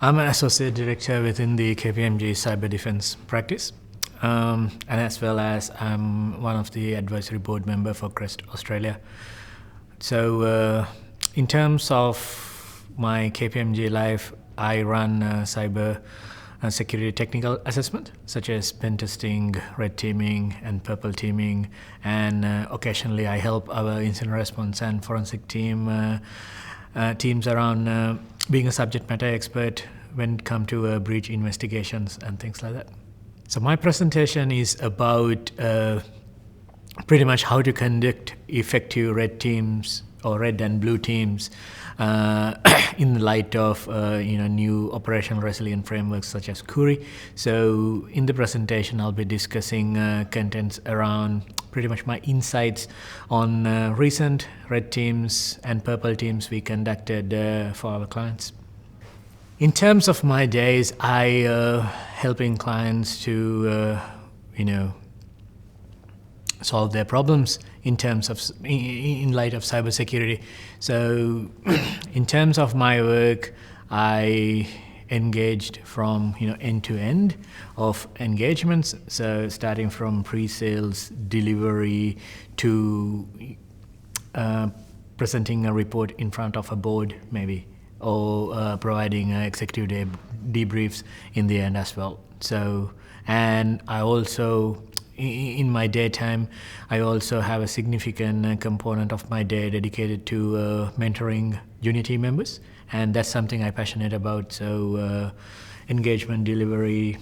I'm an associate director within the KPMG cyber defense practice, and as well as I'm one of the advisory board member for CREST Australia. So in terms of my KPMG life, I run cyber security technical assessment, such as pen testing, red teaming, and purple teaming, and occasionally I help our incident response and forensic teams around being a subject matter expert when it comes to breach investigations and things like that. So my presentation is about pretty much how to conduct effective red teams or red and blue teams in light of new operational resilient frameworks such as CURI. So in the presentation, I'll be discussing contents around pretty much my insights on recent red teams and purple teams we conducted for our clients. In terms of my days, I helping clients to solve their problems in terms of in light of cybersecurity. So in terms of my work, I engaged from end to end of engagements, so starting from pre-sales, delivery, to presenting a report in front of a board maybe, or providing executive debriefs in the end as well. So, and I also, in my daytime, I also have a significant component of my day dedicated to mentoring junior team members, and that's something I'm passionate about. So engagement delivery,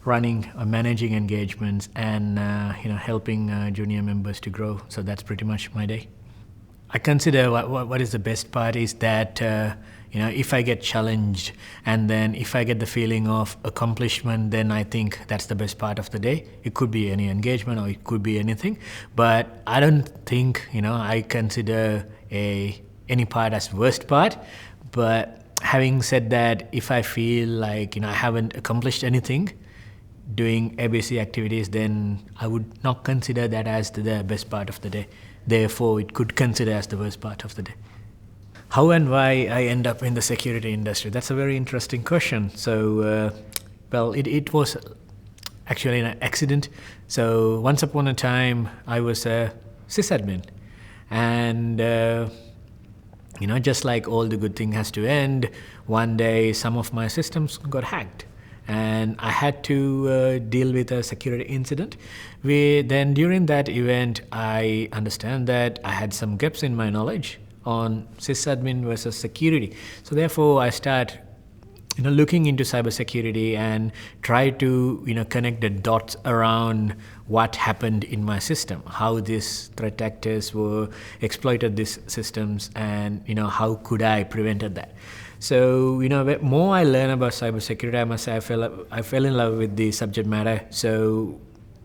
running or managing engagements, and helping junior members to grow. So that's pretty much my day. I consider what is the best part is that if I get challenged and then if I get the feeling of accomplishment, then I think that's the best part of the day. It could be any engagement or it could be anything, but I don't think I consider any part as worst part. But having said that, if I feel like I haven't accomplished anything doing ABC activities, then I would not consider that as the best part of the day. Therefore, it could consider as the worst part of the day. How and why I end up in the security industry? That's a very interesting question. So, it was actually an accident. So once upon a time, I was a sysadmin. And, just like all the good thing has to end, one day some of my systems got hacked. And I had to deal with a security incident. Then during that event, I understand that I had some gaps in my knowledge on sysadmin versus security. So therefore, I start looking into cybersecurity and try to connect the dots around what happened in my system, how these threat actors were exploited these systems, and how could I prevented that. So the more I learn about cybersecurity, I must say I fell in love with the subject matter. So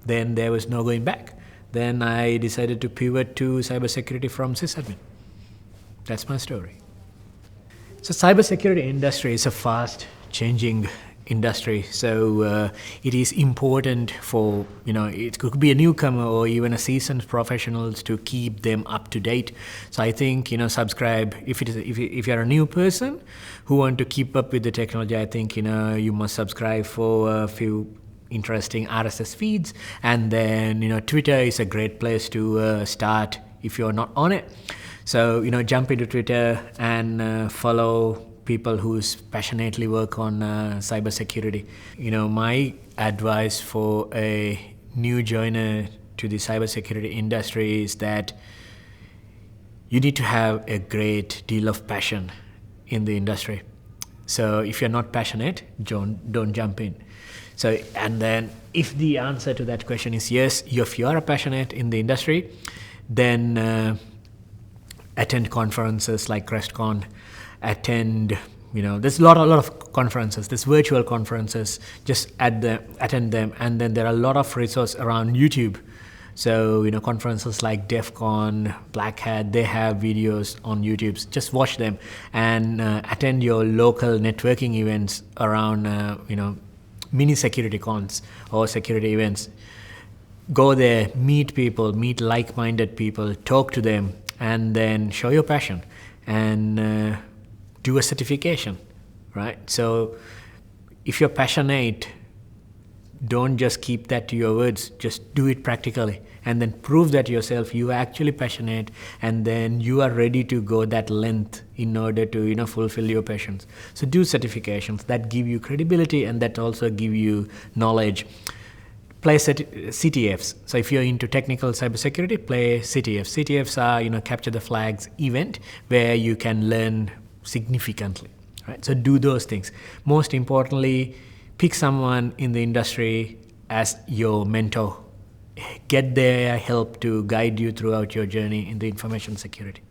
then there was no going back. Then I decided to pivot to cybersecurity from sysadmin. That's my story. So cybersecurity industry is a fast changing industry. So it is important for, it could be a newcomer or even a seasoned professionals to keep them up to date. So I think, subscribe, if you're a new person who want to keep up with the technology, I think, you must subscribe for a few interesting RSS feeds. And then, Twitter is a great place to start if you're not on it. So, jump into Twitter and follow people who's passionately work on cybersecurity. My advice for a new joiner to the cybersecurity industry is that you need to have a great deal of passion in the industry. So if you're not passionate, don't jump in. So, and then if the answer to that question is yes, if you are passionate in the industry, then attend conferences like CRESTCon, attend, there's a lot of conferences, there's virtual conferences, just attend them. And then there are a lot of resources around YouTube. So, conferences like DEF CON, Black Hat, they have videos on YouTube. Just watch them and attend your local networking events around, mini security cons or security events. Go there, meet people, meet like-minded people, talk to them, and then show your passion and do a certification right? So if you're passionate, don't just keep that to your words, just do it practically and then prove that yourself you are actually passionate, and then you are ready to go that length in order to fulfill your passions. So do certifications that give you credibility and that also give you knowledge. Play CTFs. So if you're into technical cybersecurity, play CTFs. CTFs are capture the flags event where you can learn significantly, right? So do those things. Most importantly, pick someone in the industry as your mentor. Get their help to guide you throughout your journey in the information security.